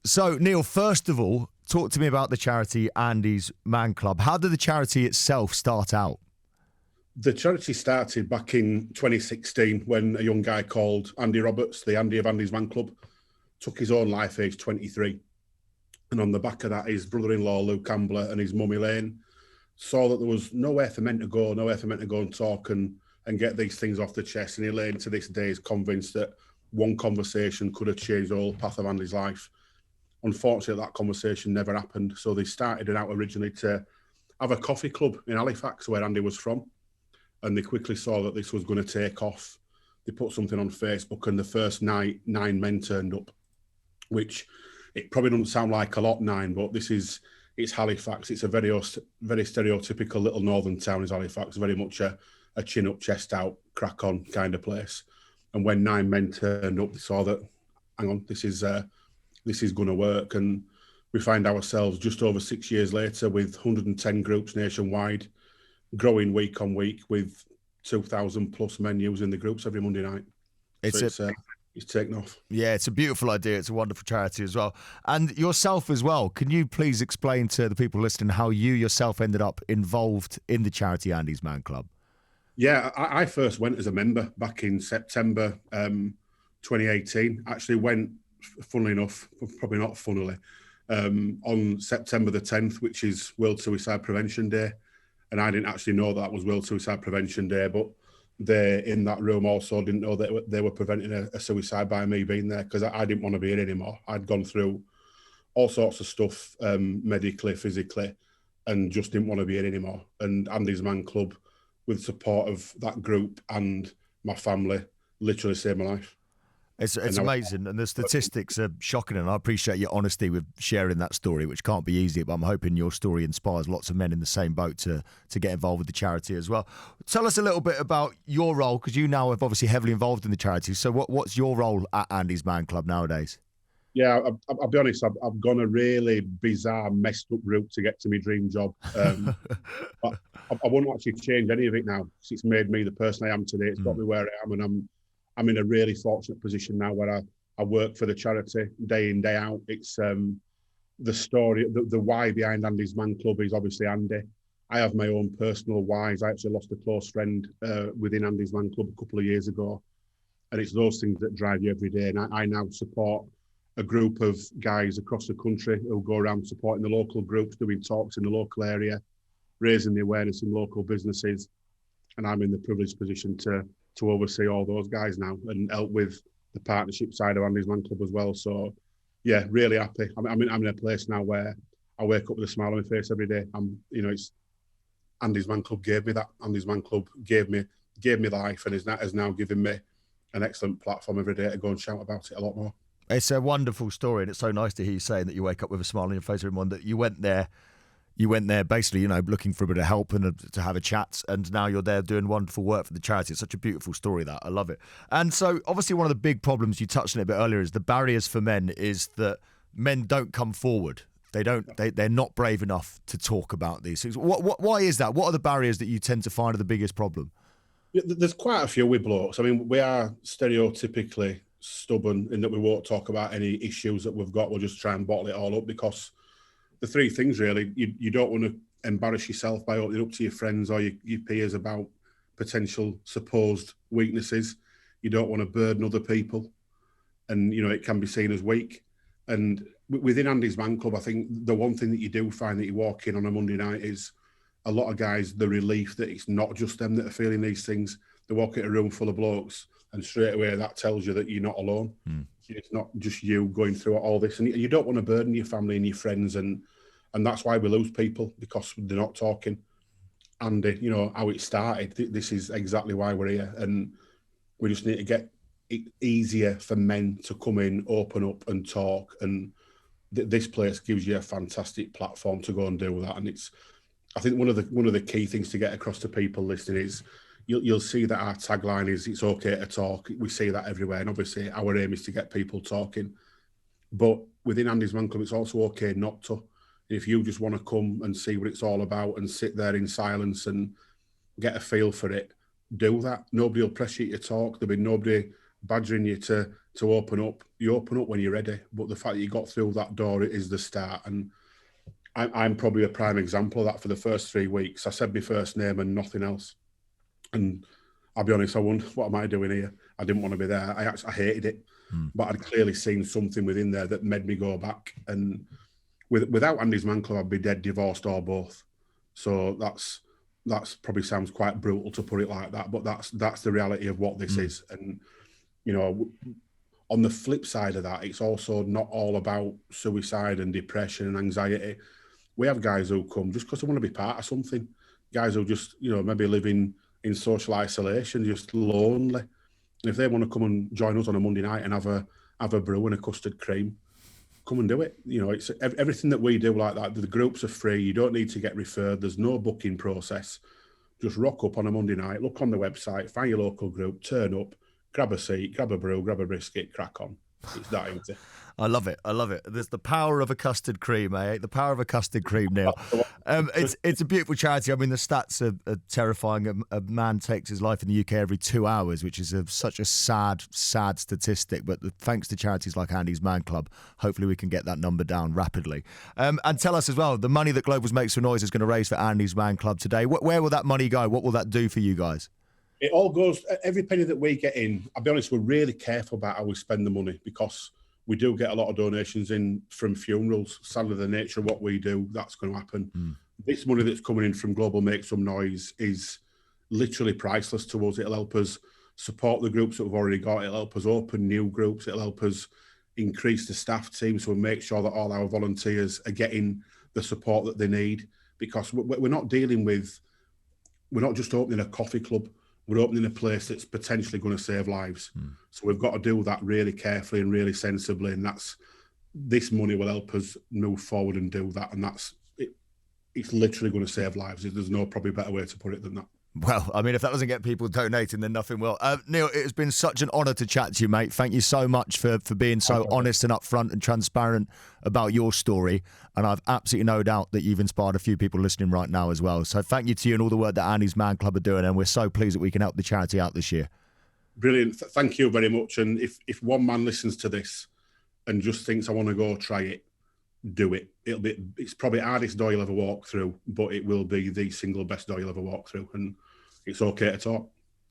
So, Neil, first of all, talk to me about the charity Andy's Man Club. How did the charity itself start out? The charity started back in 2016 when a young guy called Andy Roberts, the Andy of Andy's Man Club, took his own life aged 23. And on the back of that, his brother-in-law, Luke Ambler, and his mum, Elaine, saw that there was nowhere for men to go and talk and get these things off the chest. And Elaine, to this day, is convinced that one conversation could have changed the whole path of Andy's life. Unfortunately, that conversation never happened. So they started it out originally to have a coffee club in Halifax, where Andy was from. And they quickly saw that this was going to take off. They put something on Facebook, and the first night, 9 men turned up, which it probably doesn't sound like a lot, 9, but it's Halifax. It's a very stereotypical little northern town, is Halifax, very much a chin up, chest out, crack on kind of place. And when 9 men turned up, they saw that, hang on, this is going to work. And we find ourselves just over 6 years later with 110 groups nationwide, growing week on week with 2,000 plus men using the groups every Monday night. It's taken off. Yeah, it's a beautiful idea. It's a wonderful charity as well. And yourself as well. Can you please explain to the people listening how you yourself ended up involved in the charity Andy's Man Club? Yeah, I first went as a member back in September 2018. Actually went, funnily enough, probably not funnily, on September the 10th, which is World Suicide Prevention Day. And I didn't actually know that was World Suicide Prevention Day, but they in that room also didn't know that they were preventing a suicide by me being there, because I didn't want to be here anymore. I'd gone through all sorts of stuff, medically, physically, and just didn't want to be here anymore. And Andy's Man Club, with support of that group and my family, literally saved my life. It's amazing, and the statistics are shocking, and I appreciate your honesty with sharing that story, which can't be easy, but I'm hoping your story inspires lots of men in the same boat to get involved with the charity as well. Tell us a little bit about your role, because you now have obviously heavily involved in the charity. So what's your role at Andy's Man Club nowadays? Yeah, I'll be honest, I've gone a really bizarre, messed up route to get to my dream job. But I won't actually change any of it now, because it's made me the person I am today. It's got me where I am, and I'm in a really fortunate position now where I work for the charity day in, day out. It's the story, the why behind Andy's Man Club is obviously Andy. I have my own personal whys. I actually lost a close friend within Andy's Man Club a couple of years ago. And it's those things that drive you every day. And I now support a group of guys across the country who go around supporting the local groups, doing talks in the local area, raising the awareness in local businesses. And I'm in the privileged position to oversee all those guys now and help with the partnership side of Andy's Man Club as well. So, yeah, really happy. I'm in a place now where I wake up with a smile on my face every day. It's Andy's Man Club gave me that. Andy's Man Club gave me life, and has now given me an excellent platform every day to go and shout about it a lot more. It's a wonderful story, and it's so nice to hear you saying that you wake up with a smile on your face every morning, that you went there basically, looking for a bit of help and to have a chat, and now you're there doing wonderful work for the charity. It's such a beautiful story, that I love it. And so obviously one of the big problems, you touched on it a bit earlier, is the barriers for men, is that men don't come forward. They're not brave enough to talk about these things. Why is that? What are the barriers that you tend to find are the biggest problem? Yeah, there's quite a few with blokes. I mean, we are stereotypically stubborn in that we won't talk about any issues that we've got. We'll just try and bottle it all up, because the three things really, you don't want to embarrass yourself by opening up to your friends or your peers about potential supposed weaknesses. You don't want to burden other people, and it can be seen as weak. And within Andy's Man Club, I think the one thing that you do find that you walk in on a Monday night is a lot of guys, the relief that it's not just them that are feeling these things. They walk in a room full of blokes, and straight away that tells you that you're not alone. It's not just you going through all this, and you don't want to burden your family and your friends, and that's why we lose people, because they're not talking. Andy, how it started, this is exactly why we're here, and we just need to get it easier for men to come in, open up and talk, and this place gives you a fantastic platform to go and do that. And I think one of the key things to get across to people listening is you'll see that our tagline is "It's okay to talk." We see that everywhere, and obviously our aim is to get people talking. But within Andy's Man Club, it's also okay not to. If you just want to come and see what it's all about and sit there in silence and get a feel for it, do that. Nobody will pressure you to talk. There'll be nobody badgering you to to open up. You open up when you're ready, but the fact that you got through that door is the start. And I'm probably a prime example of that. For the first 3 weeks, I said my first name and nothing else. And I'll be honest, I wondered, what am I doing here? I didn't want to be there. I hated it, but I'd clearly seen something within there that made me go back. And without Andy's Man Club, I'd be dead, divorced, or both. So that's probably sounds quite brutal to put it like that, but that's the reality of what this is. And you know, on the flip side of that, it's also not all about suicide and depression and anxiety. We have guys who come just because they want to be part of something. Guys who just, you know, maybe living in social isolation, just lonely. And if they want to come and join us on a Monday night and have a brew and a custard cream, come and do it. You know, it's everything that we do like that. The groups are free. You don't need to get referred. There's no booking process. Just rock up on a Monday night, look on the website, find your local group, turn up, grab a seat, grab a brew, grab a brisket, crack on. It's that easy. I love it. I love it. There's the power of a custard cream, eh? The power of a custard cream, Neil. It's a beautiful charity. I mean, the stats are terrifying. A man takes his life in the UK every 2 hours, which is such a sad statistic. But thanks to charities like Andy's Man Club, hopefully we can get that number down rapidly. And tell us as well, the money that Globals Makes for Noise is going to raise for Andy's Man Club today. Where will that money go? What will that do for you guys? It all goes, every penny that we get in, I'll be honest, we're really careful about how we spend the money because we do get a lot of donations in from funerals. Sadly, the nature of what we do, that's going to happen. This money that's coming in from Global Make Some Noise is literally priceless to us. It'll help us support the groups that we've already got. It'll help us open new groups. It'll help us increase the staff team so we make sure that all our volunteers are getting the support that they need, because we're not just opening a coffee club. We're opening a place that's potentially going to save lives. So we've got to do that really carefully and really sensibly. And this money will help us move forward and do that. And it's literally going to save lives. There's no probably better way to put it than that. Well, I mean, if that doesn't get people donating, then nothing will. Neil, it has been such an honour to chat to you, mate. Thank you so much for being so honest and upfront and transparent about your story. And I've absolutely no doubt that you've inspired a few people listening right now as well. So thank you to you and all the work that Andy's Man Club are doing. And we're so pleased that we can help the charity out this year. Brilliant. Thank you very much. And if one man listens to this and just thinks, I want to go try it, do it. It's probably the hardest door you'll ever walk through, but it will be the single best door you'll ever walk through. And it's okay to talk.